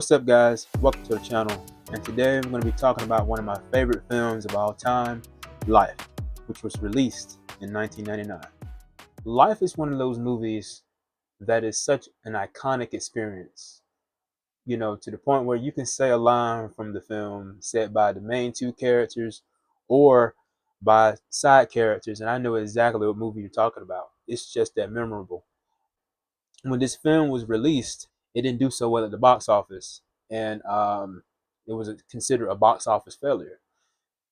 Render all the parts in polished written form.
What's up, guys? Welcome to the channel. And today I'm going to be talking about one of my favorite films of all time, Life, which was released in 1999. Life is one of those movies that is such an iconic experience, to the point where you can say a line from the film said by the main two characters or by side characters, and I know exactly what movie you're talking about. It's just that memorable. When this film was released, it didn't do so well at the box office, and it was considered a box office failure.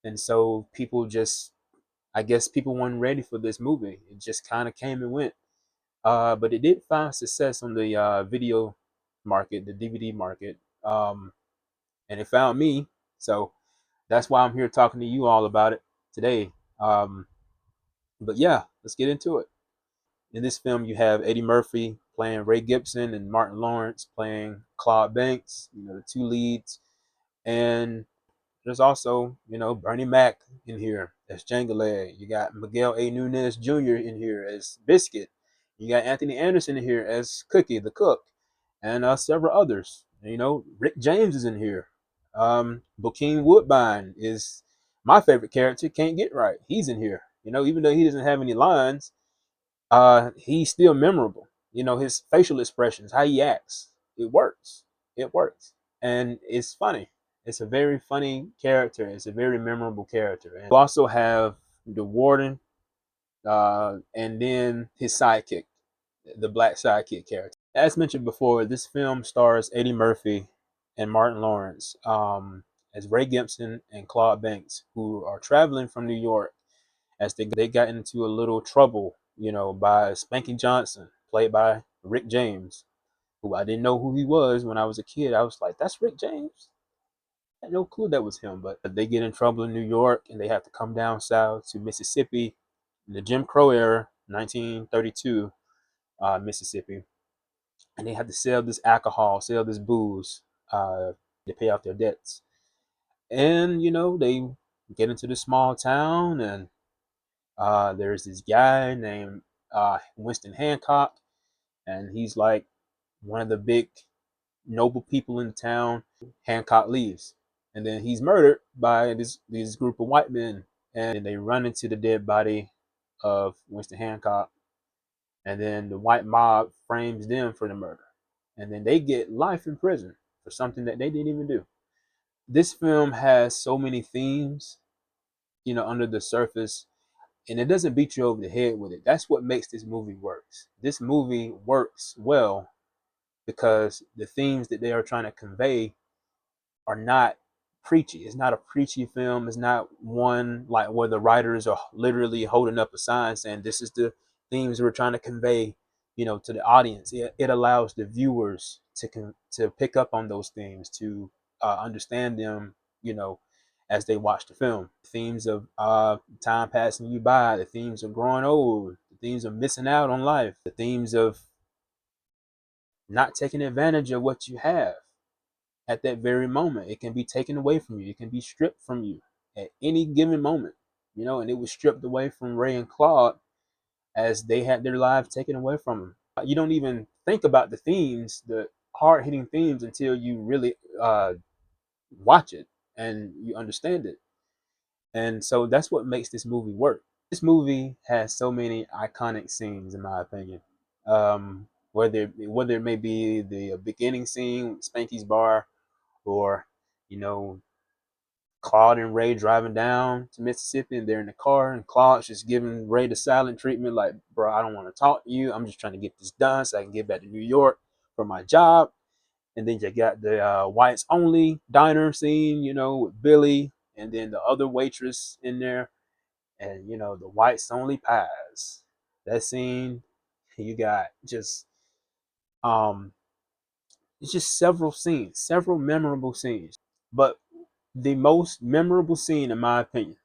And so people just, I guess, people weren't ready for this movie. It just kind of came and went. But it did find success on the video market, the DVD market, and it found me. So that's why I'm here talking to you all about it today. Um, but yeah, let's get into it. In this film, you have Eddie Murphy playing Ray Gibson and Martin Lawrence playing Claude Banks, the two leads. And there's also, Bernie Mac in here as Jangale. You got Miguel A. Nunez Jr. in here as Biscuit. You got Anthony Anderson in here as Cookie, the cook, and several others. Rick James is in here. Bokeem Woodbine is my favorite character. Can't get right. He's in here. Even though he doesn't have any lines, he's still memorable. His facial expressions, how he acts, it works. It works, and it's funny. It's a very funny character. It's a very memorable character. And you also have the warden, and then his sidekick, the black sidekick character. As mentioned before, this film stars Eddie Murphy and Martin Lawrence as Ray Gibson and Claude Banks, who are traveling from New York as they got into a little trouble, by Spanky Johnson, played by Rick James, who I didn't know who he was when I was a kid. I was like, that's Rick James? I had no clue that was him. But they get in trouble in New York and they have to come down south to Mississippi in the Jim Crow era, 1932, Mississippi. And they have to sell this alcohol, sell this booze to pay off their debts. And, they get into this small town, and there's this guy named Winston Hancock, and he's like one of the big noble people in town. Hancock leaves, and then he's murdered by this group of white men, and they run into the dead body of Winston Hancock, and then the white mob frames them for the murder, and then they get life in prison for something that they didn't even do. This film has so many themes, under the surface, and it doesn't beat you over the head with it. That's what makes this movie works. This movie works well because the themes that they are trying to convey are not preachy. It's not a preachy film. It's not one like where the writers are literally holding up a sign saying this is the themes we're trying to convey, to the audience. It allows the viewers to pick up on those themes, to understand them, as they watch the film. Themes of time passing you by, the themes of growing old, the themes of missing out on life, the themes of not taking advantage of what you have at that very moment. It can be taken away from you. It can be stripped from you at any given moment, and it was stripped away from Ray and Claude as they had their lives taken away from them. You don't even think about the themes, the hard hitting themes, until you really watch it and you understand it. And so that's what makes this movie work. This movie has so many iconic scenes, in my opinion. Whether it may be the beginning scene, Spanky's bar, or you know Claude and Ray driving down to Mississippi, and they're in the car, and Claude's just giving Ray the silent treatment, like, bro, I don't want to talk to you. I'm just trying to get this done so I can get back to New York for my job. And then you got the whites only diner scene, with Billy, and then the other waitress in there, and the whites only pies. That scene, you got just um, it's just several scenes, several memorable scenes. But the most memorable scene, in my opinion,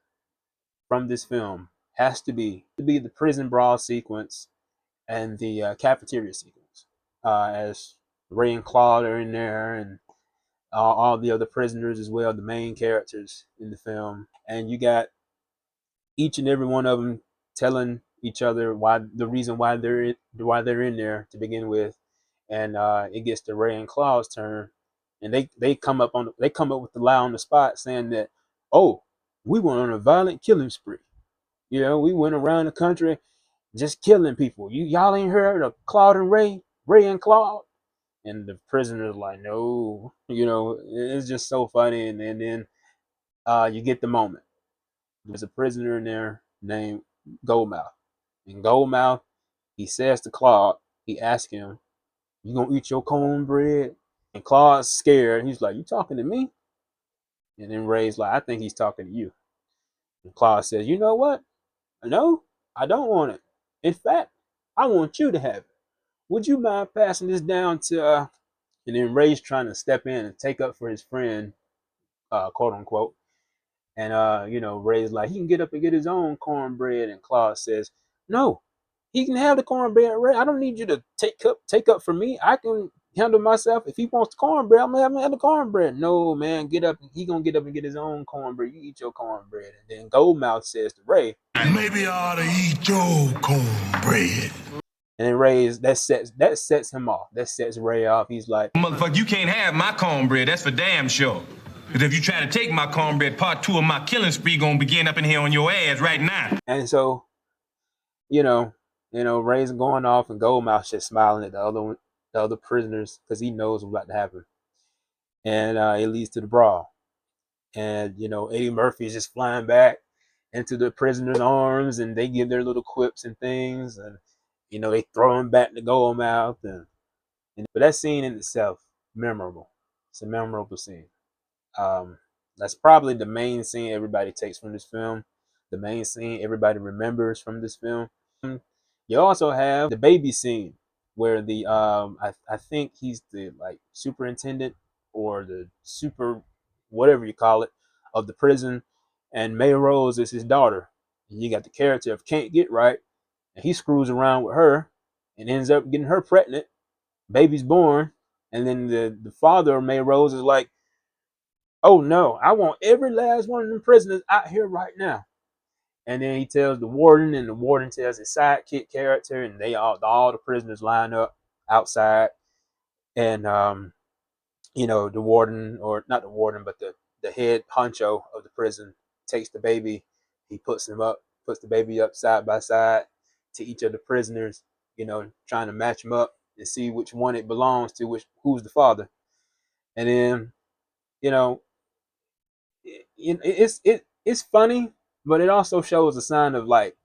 from this film has to be the prison brawl sequence and the cafeteria sequence, as Ray and Claude are in there, and all the other prisoners as well, the main characters in the film, and you got each and every one of them telling each other why the reason why they're in there to begin with, and it gets to Ray and Claude's turn, and they come up with the lie on the spot saying that, oh, we went on a violent killing spree. You know, we went around the country just killing people. Y'all ain't heard of Claude and Ray and Claude? And the prisoner's like, no, you know, it's just so funny. And then you get the moment. There's a prisoner in there named Goldmouth. And Goldmouth, he says to Claude, he asks him, you gonna eat your cornbread? And Claude's scared. He's like, you talking to me? And then Ray's like, I think he's talking to you. And Claude says, you know what? No, I don't want it. In fact, I want you to have it. Would you mind passing this down to and then Ray's trying to step in and take up for his friend, quote unquote. And you know, Ray's like, he can get up and get his own cornbread. And Claude says, no, he can have the cornbread, Ray. I don't need you to take up for me. I can handle myself. If he wants the cornbread, I'm gonna have the cornbread. No, man, get up. He gonna get up and get his own cornbread. You eat your cornbread. And then Goldmouth says to Ray, maybe I ought to eat your cornbread. and then Ray's that sets him off. That sets Ray off. He's like, motherfucker, you can't have my cornbread. That's for damn sure. Because if you try to take my cornbread, part 2 of my killing spree gonna begin up in here on your ass right now. and so you know, Ray's going off, and Goldmouth's just smiling at the other prisoners because he knows what's about to happen, and it leads to the brawl. And you know, Eddie Murphy's just flying back into the prisoners' arms, and they give their little quips and things, and you know, they throw him back to Goldmouth, and but that scene in itself, memorable. It's a memorable scene. Um, that's probably the main scene everybody takes from this film. The main scene everybody remembers from this film. You also have the baby scene where the I think he's the like superintendent or the super whatever you call it of the prison, and May Rose is his daughter. And you got the character of Can't Get Right, and he screws around with her and ends up getting her pregnant. Baby's born, and then the father of May Rose is like, oh no, I want every last one of them prisoners out here right now. And then he tells the warden, and the warden tells his sidekick character, and they all the prisoners line up outside. And you know, the warden, or not the warden, but the head honcho of the prison takes the baby. He puts the baby up side by side to each of the prisoners, you know, trying to match them up and see which one it belongs to, who's the father. And then, you know, it's funny, but it also shows a sign of like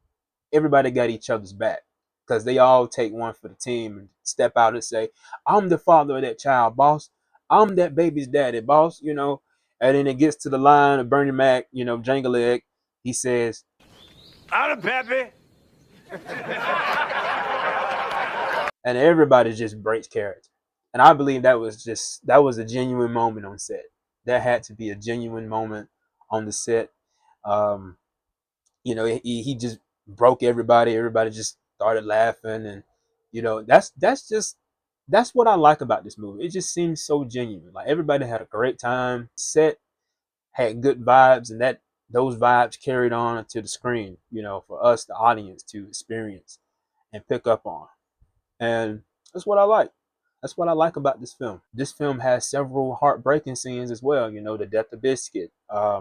everybody got each other's back because they all take one for the team and step out and say, "I'm the father of that child, boss. I'm that baby's daddy, boss." You know, and then it gets to the line of Bernie Mac, you know, Jangle Egg. He says, I'm the pappy. and everybody just breaks character. And I believe that was a genuine moment on set. That had to be a genuine moment on the set. Um, you know, he just broke everybody. Everybody just started laughing, and you know, that's what I like about this movie. It just seems so genuine. Like everybody had a great time. Set had good vibes, and that those vibes carried on to the screen. You know, for us, the audience, to experience and pick up on. And that's what I like. That's what I like about this film. This film has several heartbreaking scenes as well. You know, the death of Biscuit,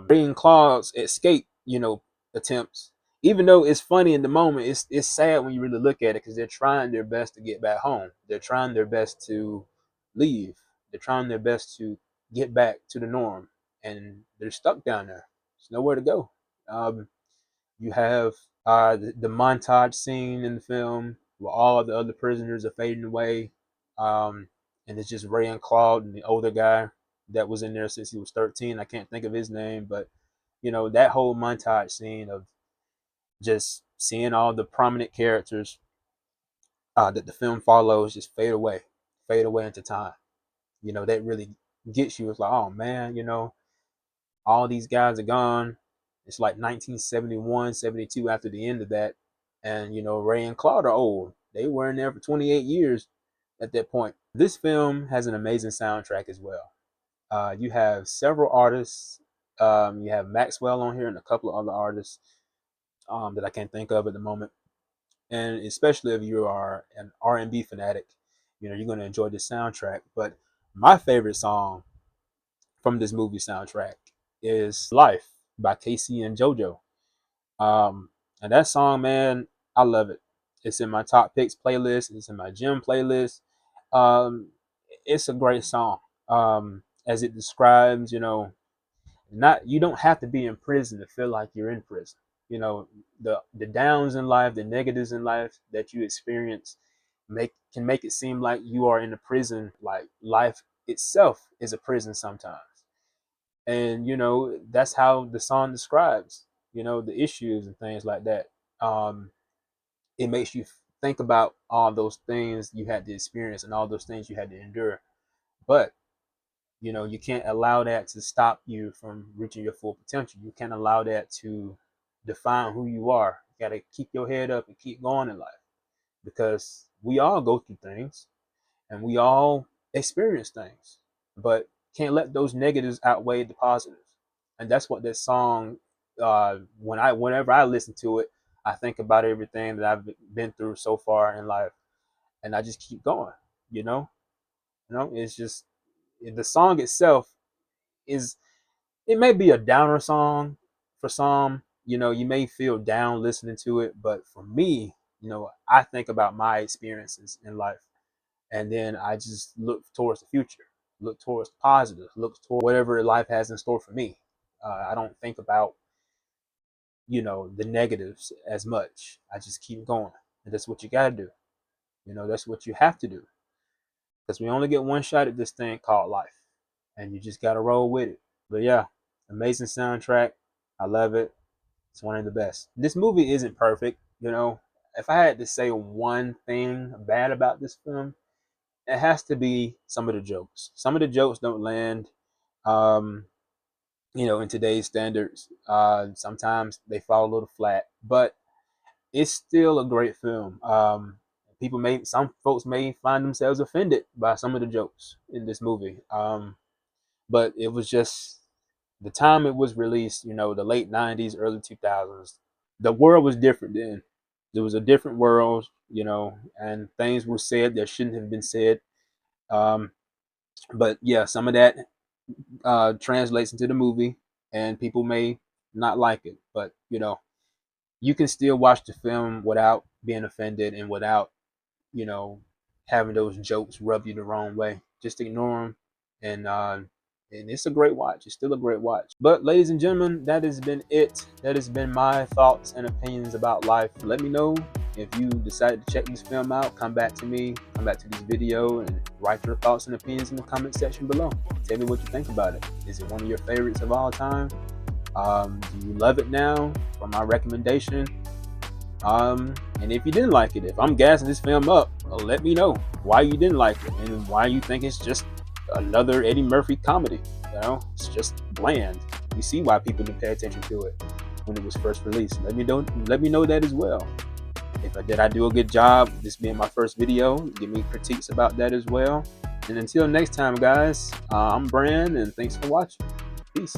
Ray Claude's escape, you know, attempts. Even though it's funny in the moment, it's sad when you really look at it because they're trying their best to get back home. They're trying their best to leave. They're trying their best to get back to the norm, and they're stuck down there. There's nowhere to go. You have the montage scene in the film where all the other prisoners are fading away, and it's just Ray and Claude and the older guy that was in there since he was 13. I can't think of his name, but you know, that whole montage scene of just seeing all the prominent characters that the film follows just fade away into time. You know, that really gets you. It's like, oh man, you know, all these guys are gone. It's like 1971, 72 after the end of that. And, you know, Ray and Claude are old. They were in there for 28 years at that point. This film has an amazing soundtrack as well. You have several artists. You have Maxwell on here and a couple of other artists that I can't think of at the moment. And especially if you are an R&B fanatic, you know, you're going to enjoy this soundtrack. But my favorite song from this movie soundtrack is Life by Casey and JoJo. Um, and that song, man, I love it. It's in my top picks playlist. It's in my gym playlist. Um, it's a great song. As it describes, not you don't have to be in prison to feel like you're in prison. The downs in life, the negatives in life that you experience can make it seem like you are in a prison, like life itself is a prison sometimes. And that's how the song describes the issues and things like that. um it makes you think about all those things you had to experience and all those things you had to endure, but you can't allow that to stop you from reaching your full potential. You can't allow that to define who you are. You got to keep your head up and keep going in life, because we all go through things and we all experience things, but can't let those negatives outweigh the positives. And that's what this song, whenever I listen to it, I think about everything that I've been through so far in life, and I just keep going. You know, it's just the song itself is, it may be a downer song for some. You may feel down listening to it, but for me, I think about my experiences in life, and then I just look towards the future, look towards the positive, look toward whatever life has in store for me. I don't think about the negatives as much. I just keep going, and that's what you gotta do. That's what you have to do, because we only get one shot at this thing called life, and you just gotta roll with it. But yeah, amazing soundtrack. I love it. It's one of the best. This movie isn't perfect. If I had to say one thing bad about this film, it has to be some of the jokes. Some of the jokes don't land, um, in today's standards. Sometimes they fall a little flat, but it's still a great film. Some folks may find themselves offended by some of the jokes in this movie. But it was just the time it was released, the late 90s, early 2000s. The world was different then. There was a different world, and things were said that shouldn't have been said. Um, but yeah, some of that translates into the movie, and people may not like it, but you can still watch the film without being offended and without you know having those jokes rub you the wrong way. Just ignore them, and it's a great watch. It's still a great watch. But ladies and gentlemen, that has been it. That has been my thoughts and opinions about life. Let me know if you decided to check this film out. Come back to me, come back to this video, and write your thoughts and opinions in the comment section below. Tell me what you think about it. Is it one of your favorites of all time? Do you love it now for my recommendation? And if you didn't like it, if I'm gassing this film up, let me know why you didn't like it and why you think it's just another Eddie Murphy comedy. It's just bland. You see why people didn't pay attention to it when it was first released. Let me know that as well. Did I do a good job, this being my first video? Give me critiques about that as well. And until next time, guys, I'm Bran, and thanks for watching. Peace.